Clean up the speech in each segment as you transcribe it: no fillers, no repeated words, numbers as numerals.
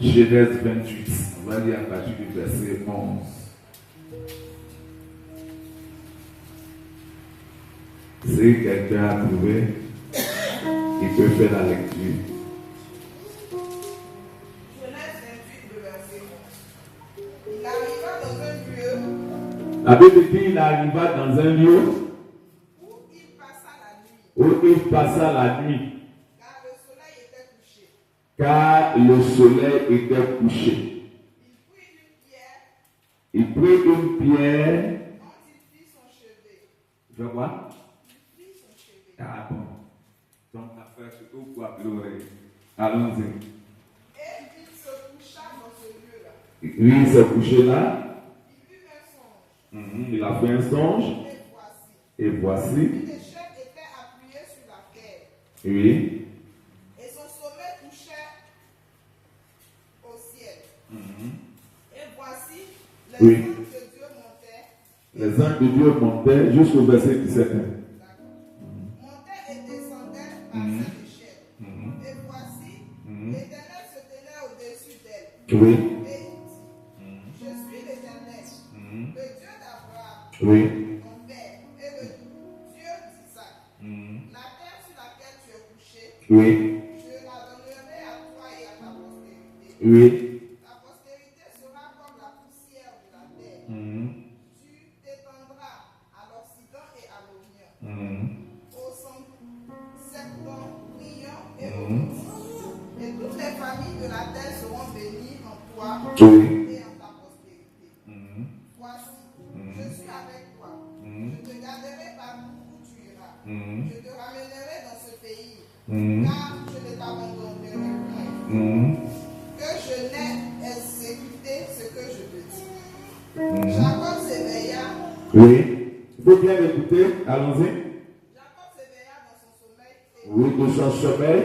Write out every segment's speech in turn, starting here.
Genèse 28, on va lire à partir du verset 11. Si quelqu'un a trouvé, il peut faire la lecture. Genèse 28, le verset 11. Il arriva dans un lieu. La Bible dit qu'il arriva dans un lieu Où il passa la nuit. Où il passa la nuit. Car le soleil était couché. Car le soleil était couché. Il prit une pierre. Dont il fit son chevet. Je vois. Il fit son chevet. Ah bon. Donc l'affaire se trouve pour pleurer. Allons-y. Et il se coucha dans ce lieu-là. Lui, il s'est couché là. Il eut un songe. Il a fait un songe. Et voici. Et voici. Une échelle était appuyée sur la terre. Oui. Et son sommet touchait au ciel. Et voici, les Oui. anges de Dieu montaient. Les anges de Dieu montaient jusqu'au verset 17. Montaient et descendaient par cette échelle. Et voici, l'Éternel se tenait au-dessus d'elle. Oui. Et il dit, je suis l'Éternel, le Dieu d'Abraham, Oui. ton père, et le Dieu d'Isaac. La terre sur laquelle tu es couché, Oui. je la donnerai à toi et à ta postérité. Oui. Ta postérité sera comme la poussière de la terre. Tu t'étendras à l'Occident et à l'Orient, au septentrion et au Midi. Et toutes les familles de la terre seront bénies en toi Oui. et en ta postérité. Voici, je suis avec toi. Je te garderai partout où tu iras. Je te ramènerai dans ce pays, car je ne t'abandonnerai point. Que je n'ai exécuté ce que je te dis. Jacob s'éveilla. Oui. Il faut bien écouter. Allons-y. Jacob s'éveilla dans son sommeil et Oui, de son sommeil.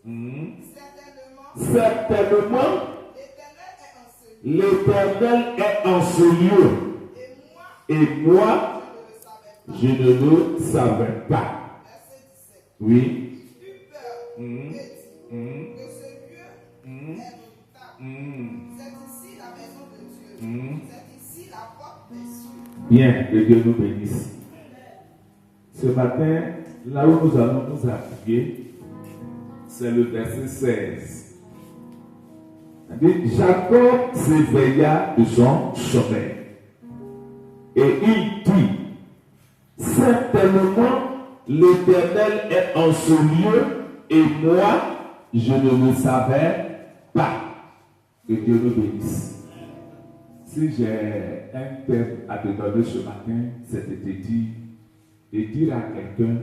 il dit, certainement, Certainement, l'Éternel est en ce lieu. l'Éternel est en ce lieu. Et moi, Et moi, je ne le savais pas. je ne le savais pas. Verset 17. Oui. Il eut peur et dit que ce lieu est redoutable. C'est ici la maison de Dieu. C'est ici la porte des cieux. Bien, que Dieu nous bénisse. Ce matin, là où nous allons nous appuyer, c'est le verset 16. Il dit, Jacob s'éveilla de son sommeil. Et il dit, certainement, l'Éternel est en ce lieu, et moi, je ne le savais pas. Que Dieu nous bénisse. Si j'ai un thème à te donner ce matin, c'est de te dire, de dire à quelqu'un,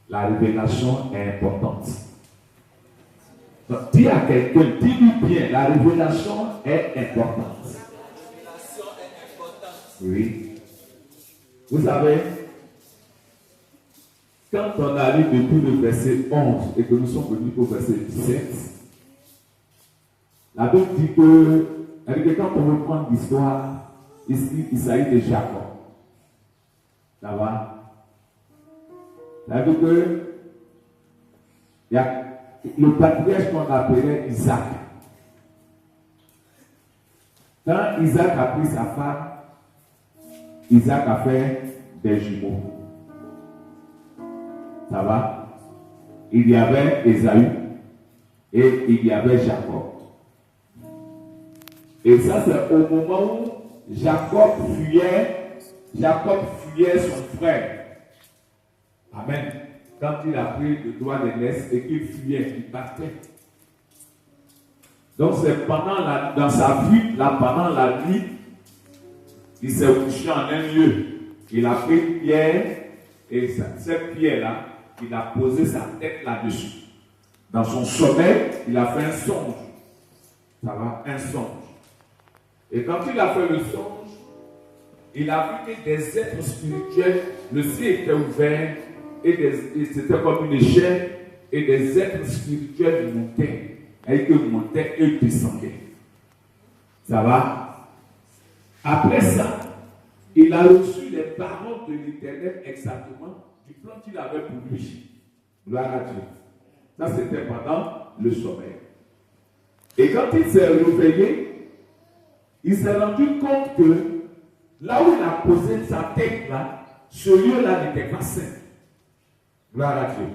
la révélation est importante. Donc, dis à quelqu'un, dis-lui bien, la révélation est importante. Oui. Vous savez, quand on arrive depuis le verset 11 et que nous sommes venus au verset 17, la Bible dit que quand on veut prendre l'histoire, ici, il s'agit de Jacob. Ça va? Ça veut dire que il y a le patriarche qu'on appelait Isaac. Quand Isaac a pris sa femme, Isaac a fait des jumeaux. Ça va? Il y avait Ésaü et il y avait Jacob. Et ça, c'est au moment où Jacob fuyait son frère. Amen. Quand il a pris le droit de l'aise et qu'il fuyait, il partait. Donc c'est dans sa fuite, là, pendant la nuit, il s'est couché en un lieu. Il a pris une pierre et cette pierre-là, il a posé sa tête là-dessus. Dans son sommeil, il a fait un songe. Ça va? Un songe. Et quand il a fait le songe, il a vu que des êtres spirituels, le ciel était ouvert, et c'était comme une échelle, et des êtres spirituels montaient, et que montaient et descendaient. Ça va? Après ça, il a reçu les paroles de l'Éternel exactement du plan qu'il avait pour lui. Gloire à Dieu. Ça, c'était pendant le sommeil. Et quand il s'est réveillé, il s'est rendu compte que là où il a posé sa tête là, ce lieu-là n'était pas sain. Gloire à Dieu.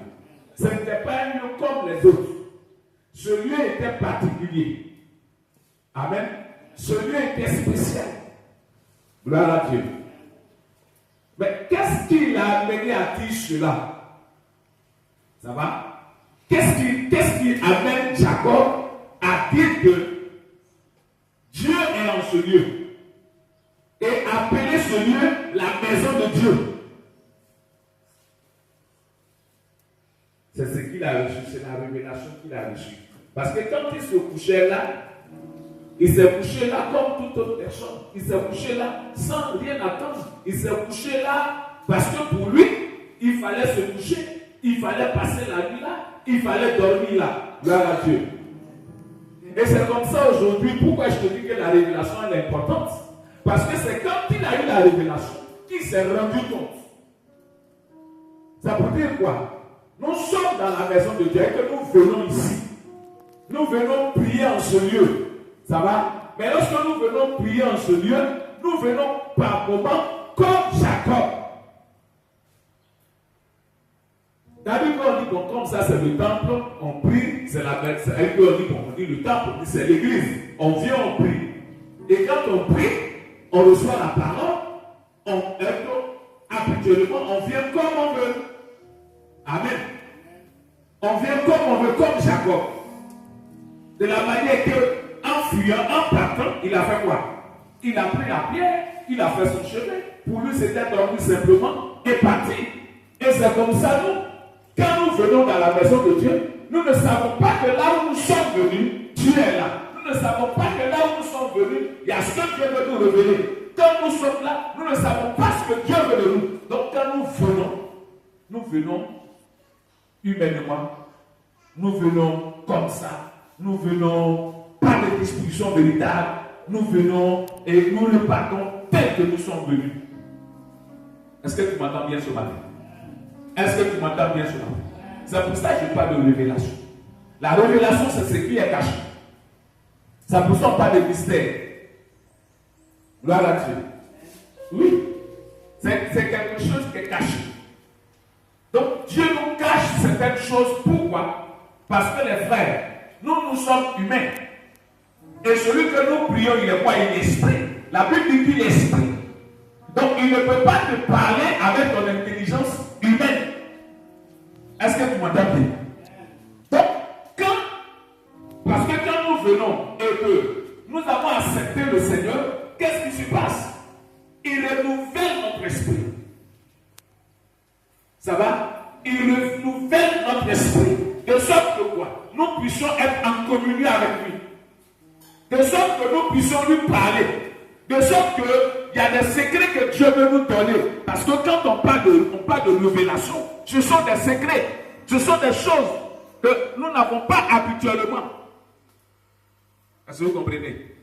Ce n'était pas un lieu comme les autres. Ce lieu était particulier. Amen. Ce lieu était spécial. Gloire à Dieu. Mais qu'est-ce qui l'a amené à dire cela? Ça va? Qu'est-ce qui amène Jacob à dire que Dieu est en ce lieu et appeler ce lieu la maison de Dieu? C'est ce qu'il a reçu, c'est la révélation qu'il a reçue. Parce que quand il se couchait là, il s'est couché là comme toute autre personne. Il s'est couché là sans rien attendre. Il s'est couché là parce que pour lui, il fallait se coucher, il fallait passer la nuit là, il fallait dormir là. Gloire à Dieu. Et c'est comme ça aujourd'hui, pourquoi je te dis que la révélation est importante? Parce que c'est quand il a eu la révélation qu'il s'est rendu compte. Ça veut dire quoi? Nous sommes dans la maison de Dieu et que nous venons ici. Nous venons prier en ce lieu. Ça va? Mais lorsque nous venons prier en ce lieu, nous venons par moments comme Jacob. T'as vu quand on dit comme ça c'est le temple, on prie, c'est la bête. On dit le temple, c'est l'église. On vient, on prie. Et quand on prie, on reçoit la parole, habituellement, on vient comme on veut. Amen. On vient comme on veut, comme Jacob. De la manière que, en fuyant, en partant, il a fait quoi? Il a pris la pierre, il a fait son chemin. Pour lui, c'était dormir simplement et parti. Et c'est comme ça, nous, quand nous venons dans la maison de Dieu, nous ne savons pas que là où nous sommes venus, Dieu est là. Nous ne savons pas que là où nous sommes venus, il y a ce que Dieu veut nous révéler. Quand nous sommes là, nous ne savons pas ce que Dieu veut de nous. Donc quand nous venons humainement, nous venons comme ça, nous venons pas de discussion véritable, nous venons et nous le partons tel que nous sommes venus. Est-ce que tu m'entends bien ce matin? Est-ce que tu m'entends bien ce matin? C'est pour ça que je parle de révélation. La révélation, c'est ce qui est caché. Ça ne nous sort pas de mystère. Gloire à Dieu. Oui. C'est quelque chose qui est caché. Donc Dieu nous cache certaines choses. Pourquoi? Parce que les frères, nous sommes humains. Et celui que nous prions, il est quoi? Il est esprit. La Bible dit qu'il est esprit. Donc il ne peut pas te parler avec ton intelligence humaine. Est-ce que tu m'entends bien? Donc, parce que quand nous venons et que nous avons accepté le Seigneur, qu'est-ce qui se passe? Il renouvelle notre esprit. Ça va? Il renouvelle notre esprit. De sorte que quoi? Nous puissions être en communion avec lui. De sorte que nous puissions lui parler. De sorte qu'il y a des secrets que Dieu veut nous donner. Parce que quand on parle de révélation, ce sont des secrets. Ce sont des choses que nous n'avons pas habituellement. Est-ce que vous comprenez?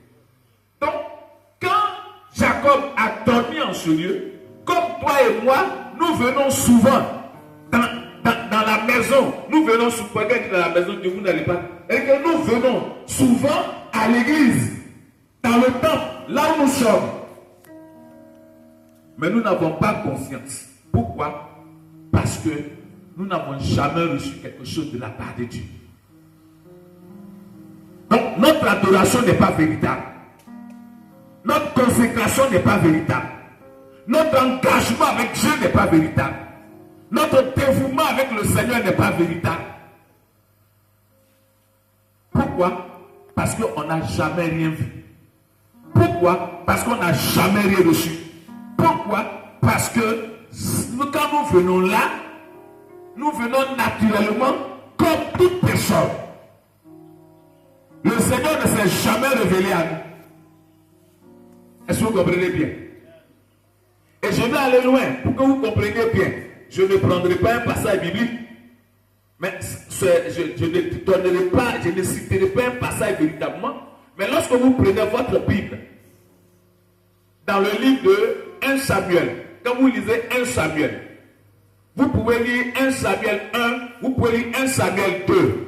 Donc, quand Jacob a dormi en ce lieu, comme toi et moi, nous venons souvent dans la maison. Nous venons souvent dans la maison de vous n'allez pas. Et que nous venons souvent à l'église, dans le temple, là où nous sommes. Mais nous n'avons pas confiance. Pourquoi? Parce que nous n'avons jamais reçu quelque chose de la part de Dieu. Donc notre adoration n'est pas véritable. Notre consécration n'est pas véritable. Notre engagement avec Dieu n'est pas véritable. Notre dévouement avec le Seigneur n'est pas véritable. Pourquoi? Parce qu'on n'a jamais rien vu. Pourquoi? Parce qu'on n'a jamais rien reçu. Pourquoi? Parce que quand nous venons là, nous venons naturellement comme toute personne. Le Seigneur ne s'est jamais révélé à nous. Est-ce que vous comprenez bien? Et je vais aller loin pour que vous compreniez bien. Je ne prendrai pas un passage biblique, mais je ne donnerai pas, je ne citerai pas un passage véritablement. Mais lorsque vous prenez votre Bible, dans le livre de 1 Samuel, quand vous lisez 1 Samuel, Vous pouvez lire 1 Samuel 1, vous pouvez lire 1 Samuel 2.